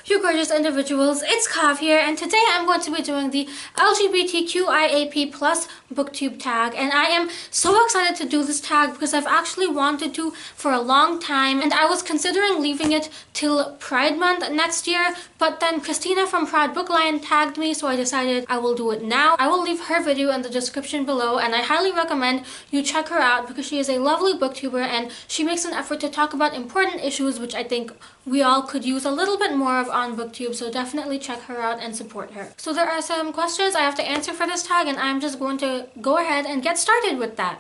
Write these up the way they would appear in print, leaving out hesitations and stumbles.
you gorgeous individuals, it's Kav here, and today I'm going to be doing the LGBTQIAP plus booktube tag, and I am so excited to do this tag because I've actually wanted to for a long time, and I was considering leaving it till Pride Month next year, but then Christina from Proud Book Lion tagged me, so I decided I will do it now. I will leave her video in the description below, and I highly recommend you check her out because she is a lovely booktuber and she makes an effort to talk about important issues which I think we all could use a little bit more of on booktube, so definitely check her out and support her. So there are some questions I have to answer for this tag, and I'm just going to go ahead and get started with that.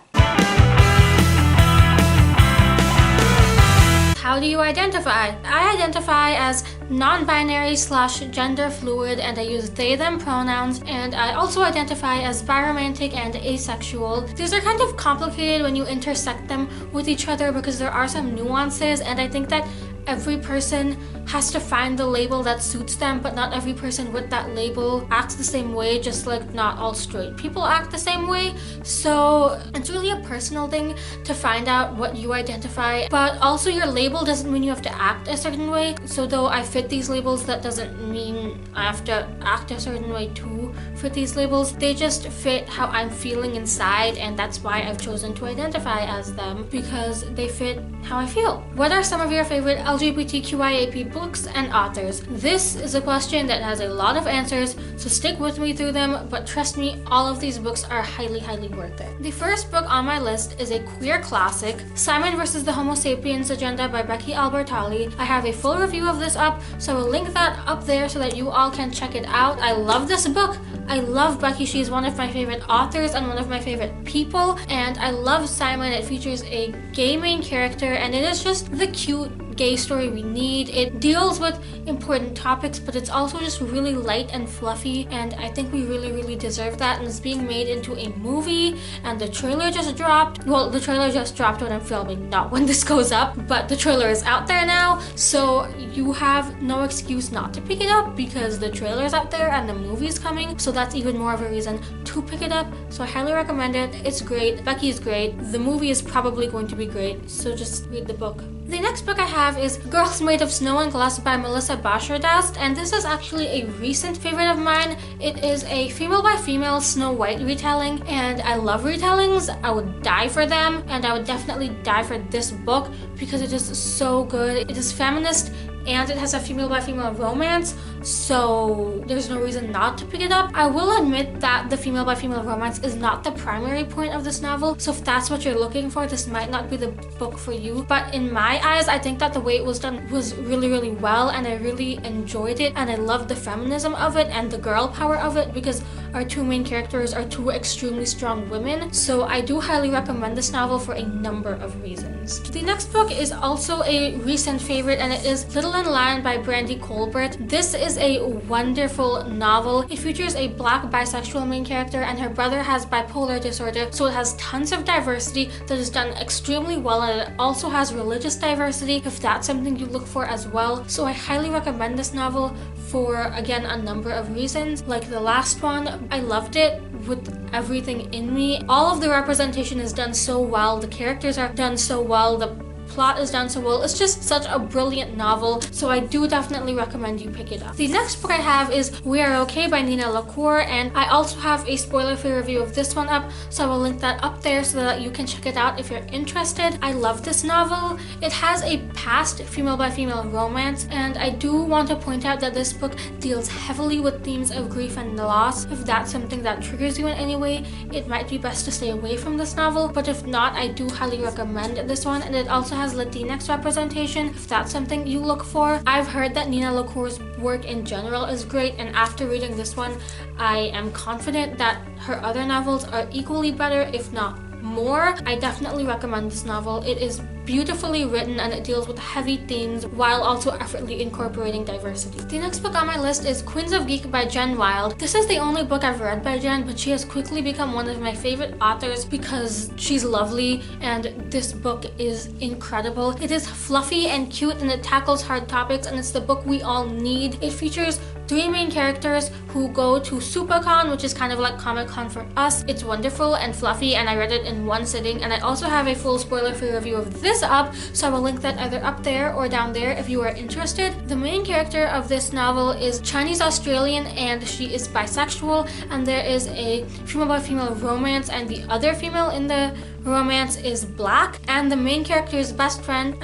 How do you identify? I identify as non-binary / gender fluid, and I use they them pronouns, and I also identify as biromantic and asexual. These are kind of complicated when you intersect them with each other because there are some nuances, and I think that every person has to find the label that suits them, but not every person with that label acts the same way, just like not all straight people act the same way. So it's really a personal thing to find out what you identify, but also your label doesn't mean you have to act a certain way. So though I fit these labels, that doesn't mean I have to act a certain way to fit these labels. They just fit how I'm feeling inside, and that's why I've chosen to identify as them, because they fit how I feel. What are some of your favorite LGBTQIAP books and authors? This is a question that has a lot of answers, so stick with me through them, but trust me, all of these books are highly worth it. The first book on my list is a queer classic, Simon vs. the Homo Sapiens Agenda by Becky Albertalli. I have a full review of this up, so I will link that up there so that you all can check it out. I love this book. I love Becky. She's one of my favorite authors and one of my favorite people, and I love Simon. It features a gay main character, and it is just the cute gay story we need. It deals with important topics, but it's also just really light and fluffy, and I think we really deserve that, and it's being made into a movie, and the trailer just dropped. Well, the trailer just dropped when I'm filming, not when this goes up, but the trailer is out there now, so you have no excuse not to pick it up because the trailer is out there and the movie's coming, so that's even more of a reason to pick it up. So I highly recommend it. It's great. Becky is great. The movie is probably going to be great, so just read the book. The next book I have is Girls Made of Snow and Glass by Melissa Bashardast, and this is actually a recent favorite of mine. It is a female by female Snow White retelling, and I love retellings. I would die for them, and I would definitely die for this book because it is so good. It is feminist and it has a female by female romance, so there's no reason not to pick it up. I will admit that the female by female romance is not the primary point of this novel, so if that's what you're looking for, this might not be the book for you. But in my eyes, I think that the way it was done was really well, and I really enjoyed it, and I love the feminism of it and the girl power of it because our two main characters are two extremely strong women. So I do highly recommend this novel for a number of reasons. The next book is also a recent favorite, and it is Little and Lion by Brandy Colbert. This is a wonderful novel. It features a black bisexual main character, and her brother has bipolar disorder, so it has tons of diversity that is done extremely well, and it also has religious diversity if that's something you look for as well. So I highly recommend this novel for, again, a number of reasons. Like the last one, I loved it with everything in me. All of the representation is done so well, the characters are done so well, the plot is done so well. It's just such a brilliant novel, so I do definitely recommend you pick it up. The next book I have is We Are Okay by Nina LaCour, and I also have a spoiler-free review of this one up, so I will link that up there so that you can check it out if you're interested. I love this novel. It has a past female by female romance, and I do want to point out that this book deals heavily with themes of grief and loss. If that's something that triggers you in any way, it might be best to stay away from this novel, but if not, I do highly recommend this one, and it also has Latinx representation if that's something you look for. I've heard that Nina LaCour's work in general is great, and after reading this one, I am confident that her other novels are equally better, if not more. I definitely recommend this novel. It is beautifully written, and it deals with heavy themes while also effortlessly incorporating diversity. The next book on my list is Queens of Geek by Jen Wilde. This is the only book I've read by Jen, but she has quickly become one of my favorite authors because she's lovely, and this book is incredible. It is fluffy and cute, and it tackles hard topics, and it's the book we all need. It features 3 main characters who go to SuperCon, which is kind of like Comic-Con for us. It's wonderful and fluffy, and I read it in one sitting, and I also have a full spoiler-free review of this up, so I will link that either up there or down there if you are interested. The main character of this novel is Chinese Australian, and she is bisexual, and there is a female by female romance, and the other female in the romance is black, and the main character's best friend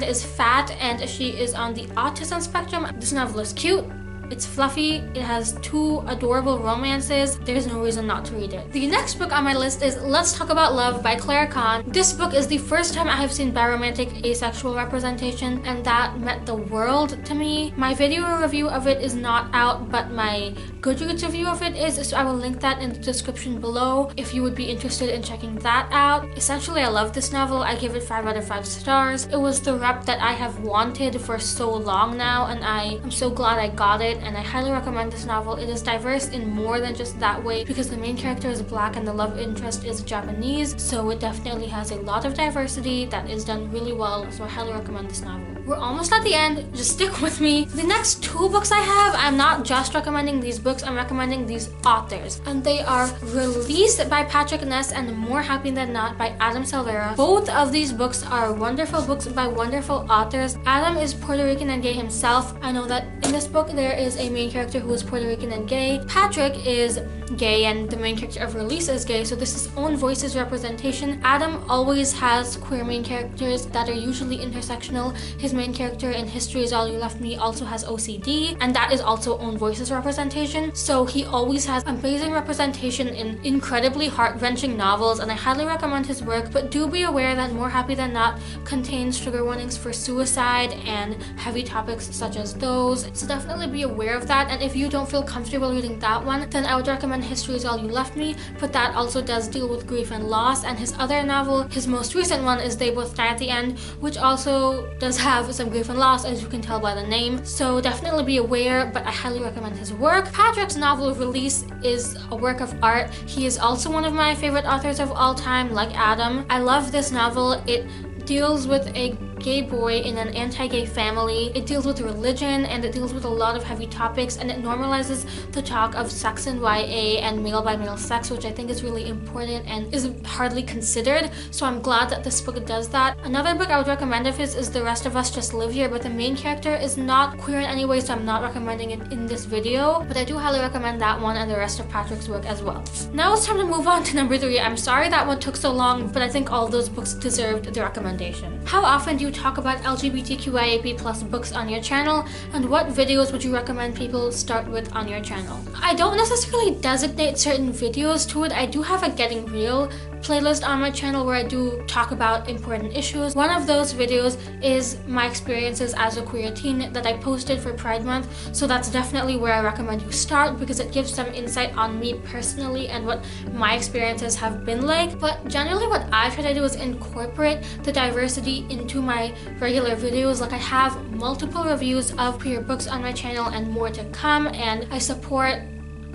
is fat, and she is on the autism spectrum. This novel is cute. It's fluffy, it has 2 adorable romances. There's no reason not to read it. The next book on my list is Let's Talk About Love by Claire Kahn. This book is the first time I have seen biromantic asexual representation, and that meant the world to me. My video review of it is not out, but my Goodreads review of it is, so I will link that in the description below if you would be interested in checking that out. Essentially, I love this novel. I give it 5 out of 5 stars. It was the rep that I have wanted for so long now, and I am so glad I got it. And I highly recommend this novel. It is diverse in more than just that way, because the main character is black and the love interest is Japanese, so it definitely has a lot of diversity that is done really well, so I highly recommend this novel. We're almost at the end, just stick with me. The next 2 books I have, I'm not just recommending these books, I'm recommending these authors, and they are Released by Patrick Ness and More Happy Than Not by Adam Silvera. Both of these books are wonderful books by wonderful authors. Adam is Puerto Rican and gay himself. I know that in this book there is a main character who is Puerto Rican and gay. Patrick is gay, and the main character of Release is gay, so this is own voices representation. Adam always has queer main characters that are usually intersectional. His main character in History Is All You Left Me also has OCD, and that is also own voices representation, so he always has amazing representation in incredibly heart-wrenching novels, and I highly recommend his work. But do be aware that More Happy Than Not contains trigger warnings for suicide and heavy topics such as those, so definitely be aware of that. And if you don't feel comfortable reading that one, then I would recommend History Is All You Left Me, but that also does deal with grief and loss. And his other novel, his most recent one, is They Both Die at the End, which also does have some grief and loss, as you can tell by the name, so definitely be aware, but I highly recommend his work. Patrick's novel Release is a work of art. He is also one of my favorite authors of all time, like Adam. I love this novel. It deals with a gay boy in an anti-gay family. It deals with religion, and it deals with a lot of heavy topics, and it normalizes the talk of sex and YA and male by male sex, which I think is really important and is hardly considered, so I'm glad that this book does that. Another book I would recommend of his is The Rest of Us Just Live Here, but the main character is not queer in any way, so I'm not recommending it in this video, but I do highly recommend that one and the rest of Patrick's work as well. Now it's time to move on to number 3. I'm sorry that one took so long, but I think all those books deserved the recommendation. How often do you talk about LGBTQIAP plus books on your channel, and what videos would you recommend people start with on your channel? I don't necessarily designate certain videos to it. I do have a Getting Real playlist on my channel where I do talk about important issues. One of those videos is my experiences as a queer teen that I posted for Pride Month, so that's definitely where I recommend you start, because it gives some insight on me personally and what my experiences have been like. But generally what I try to do is incorporate the diversity into my regular videos. Like, I have multiple reviews of queer books on my channel and more to come, and I support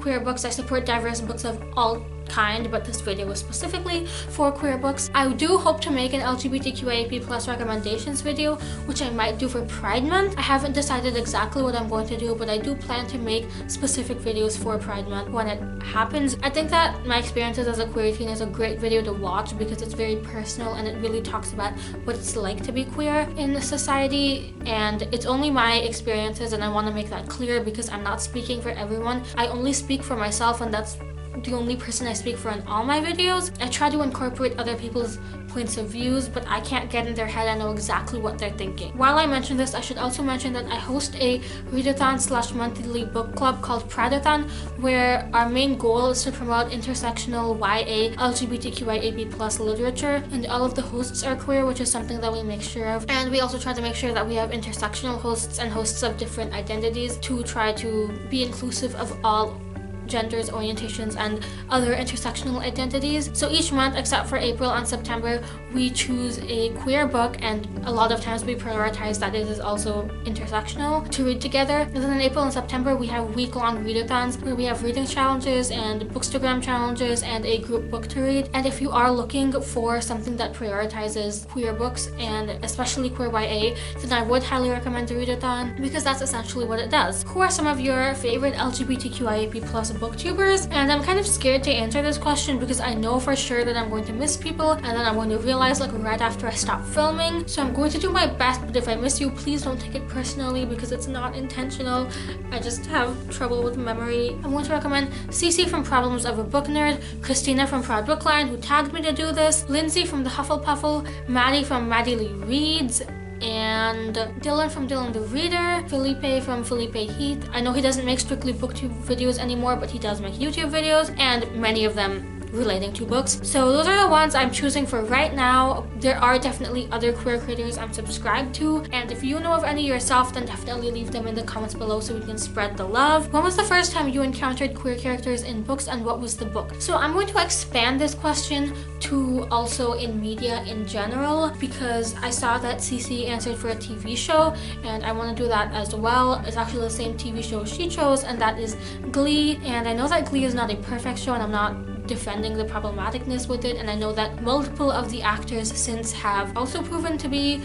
queer books, I support diverse books of all kind, but this video was specifically for queer books. I do hope to make an LGBTQIAP plus recommendations video, which I might do for Pride Month. I haven't decided exactly what I'm going to do, but I do plan to make specific videos for Pride Month when it happens. I think that my experiences as a queer teen is a great video to watch because it's very personal and it really talks about what it's like to be queer in society, and it's only my experiences, and I want to make that clear because I'm not speaking for everyone. I only speak for myself, and that's the only person I speak for in all my videos. I try to incorporate other people's points of views, but I can't get in their head and know exactly what they're thinking. While I mention this, I should also mention that I host a readathon / monthly book club called Prideathon, where our main goal is to promote intersectional YA LGBTQIAP plus literature, and all of the hosts are queer, which is something that we make sure of. And we also try to make sure that we have intersectional hosts and hosts of different identities to try to be inclusive of all genders, orientations, and other intersectional identities. So each month, except for April and September, we choose a queer book, and a lot of times we prioritize that it is also intersectional to read together. And then in April and September, we have week-long readathons where we have reading challenges and bookstagram challenges and a group book to read. And if you are looking for something that prioritizes queer books, and especially queer YA, then I would highly recommend the readathon, because that's essentially what it does. Who are some of your favorite LGBTQIAP+ booktubers? And I'm kind of scared to answer this question because I know for sure that I'm going to miss people, and then I'm going to realize like right after I stop filming. So I'm going to do my best, but if I miss you, please don't take it personally because it's not intentional. I just have trouble with memory. I'm going to recommend Cece from Problems of a Book Nerd, Christina from Proud Bookline, who tagged me to do this, Lindsay from The Hufflepuffle, Maddie from Maddie Lee Reads, and Dylan from Dylan the Reader, Felipe from Felipe Heath. I know he doesn't make strictly booktube videos anymore, but he does make YouTube videos, and many of them relating to books. So those are the ones I'm choosing for right now. There are definitely other queer creators I'm subscribed to, and if you know of any yourself, then definitely leave them in the comments below so we can spread the love. When was the first time you encountered queer characters in books, and what was the book? So I'm going to expand this question to also in media in general, because I saw that Cece answered for a TV show, and I want to do that as well. It's actually the same TV show she chose, and that is Glee. And I know that Glee is not a perfect show, and I'm not defending the problematicness with it, and I know that multiple of the actors since have also proven to be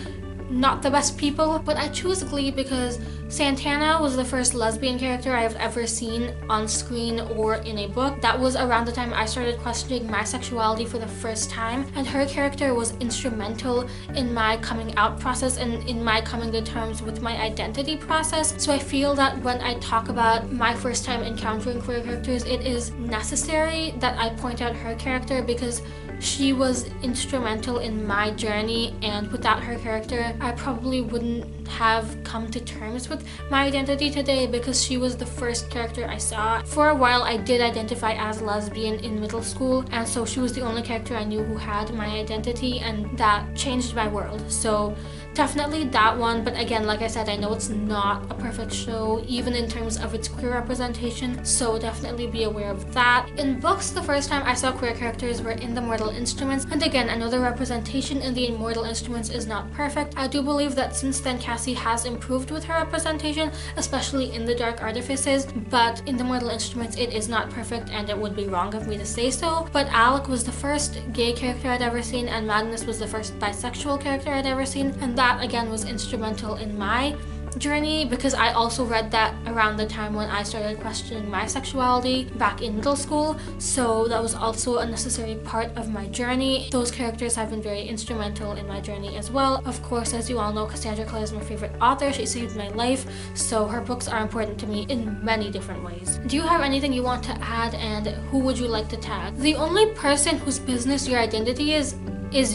not the best people, but I choose Glee because Santana was the first lesbian character I have ever seen on screen or in a book. That was around the time I started questioning my sexuality for the first time, and her character was instrumental in my coming out process and in my coming to terms with my identity process. So I feel that when I talk about my first time encountering queer characters, it is necessary that I point out her character because she was instrumental in my journey, and without her character I probably wouldn't have come to terms with my identity today, because she was the first character I saw. For a while I did identify as lesbian in middle school, and so she was the only character I knew who had my identity, and that changed my world. So definitely that one, but again, like I said, I know it's not a perfect show even in terms of its queer representation, so definitely be aware of that. In books, the first time I saw queer characters were in The Mortal Instruments, and again, I know the representation in The Immortal Instruments is not perfect. I do believe that since then Cassie has improved with her representation, especially in The Dark Artifices, but in The Mortal Instruments it is not perfect, and it would be wrong of me to say so. But Alec was the first gay character I'd ever seen, and Magnus was the first bisexual character I'd ever seen, and that again was instrumental in my journey because I also read that around the time when I started questioning my sexuality back in middle school, so that was also a necessary part of my journey. Those characters have been very instrumental in my journey as well. Of course, as you all know, Cassandra Clare is my favorite author. She saved my life, so her books are important to me in many different ways. Do you have anything you want to add, and who would you like to tag? The only person whose business your identity is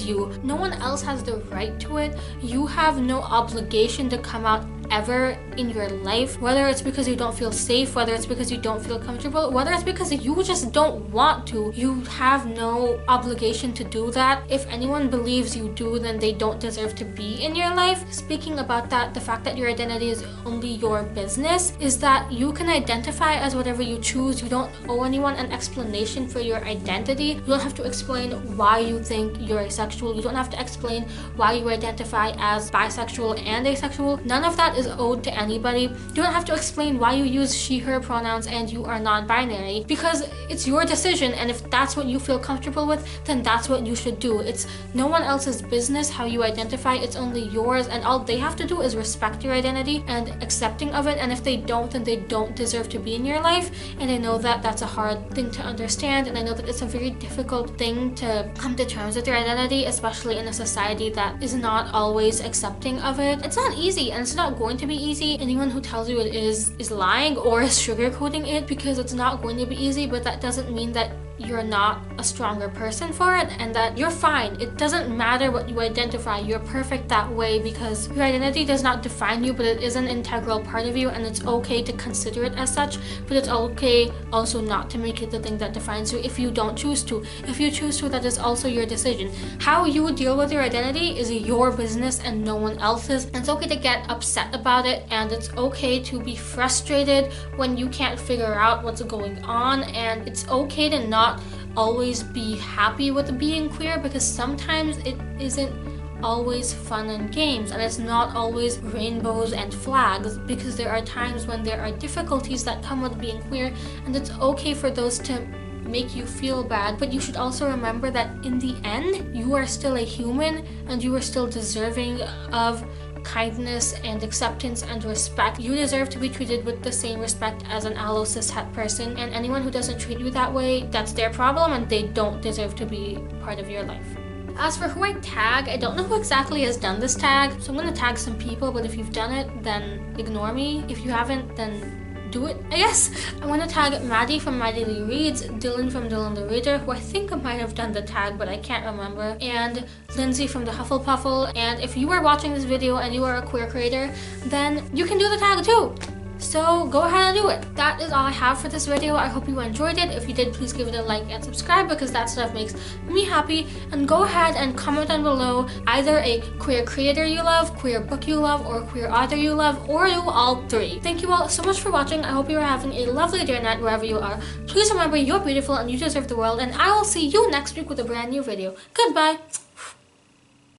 you. No one else has the right to it. You have no obligation to come out ever in your life, whether it's because you don't feel safe, whether it's because you don't feel comfortable, whether it's because you just don't want to. You have no obligation to do that. If anyone believes you do, then they don't deserve to be in your life. Speaking about that, the fact that your identity is only your business is that you can identify as whatever you choose. You don't owe anyone an explanation for your identity. You don't have to explain why you think you're asexual. You don't have to explain why you identify as bisexual and asexual. None of that is owed to anybody. You don't have to explain why you use she, her pronouns and you are non-binary, because it's your decision, and if that's what you feel comfortable with, then that's what you should do. It's no one else's business how you identify. It's only yours, and all they have to do is respect your identity and accepting of it, and if they don't, then they don't deserve to be in your life. And I know that that's a hard thing to understand, and I know that it's a very difficult thing to come to terms with your identity, especially in a society that is not always accepting of it. It's not easy, and it's not going to be easy. Anyone who tells you it is lying or is sugarcoating it, because it's not going to be easy, but that doesn't mean that you're not a stronger person for it and that you're fine. It doesn't matter what you identify. You're perfect that way because your identity does not define you, but it is an integral part of you, and it's okay to consider it as such, but it's okay also not to make it the thing that defines you if you don't choose to. If you choose to, that is also your decision. How you deal with your identity is your business and no one else's. And it's okay to get upset about it, and it's okay to be frustrated when you can't figure out what's going on, and it's okay to not always be happy with being queer because sometimes it isn't always fun and games, and it's not always rainbows and flags, because there are times when there are difficulties that come with being queer, and it's okay for those to make you feel bad. But you should also remember that in the end, you are still a human and you are still deserving of kindness and acceptance and respect. You deserve to be treated with the same respect as an allo cis-het person, and anyone who doesn't treat you that way, that's their problem and they don't deserve to be part of your life. As for who I tag, I don't know who exactly has done this tag, so I'm gonna tag some people, but if you've done it, then ignore me. If you haven't, then do it, I guess. I'm gonna tag Maddie from Maddie Lee Reads, Dylan from Dylan the Reader, who I think I might have done the tag, but I can't remember, and Lindsay from the Hufflepuffle. And if you are watching this video and you are a queer creator, then you can do the tag too. So go ahead and do it. That is all I have for this video. I hope you enjoyed it. If you did, please give it a like and subscribe because that stuff makes me happy. And go ahead and comment down below either a queer creator you love, queer book you love, or queer author you love, or do all three. Thank you all so much for watching. I hope you are having a lovely day or night wherever you are. Please remember you're beautiful and you deserve the world, and I will see you next week with a brand new video. Goodbye!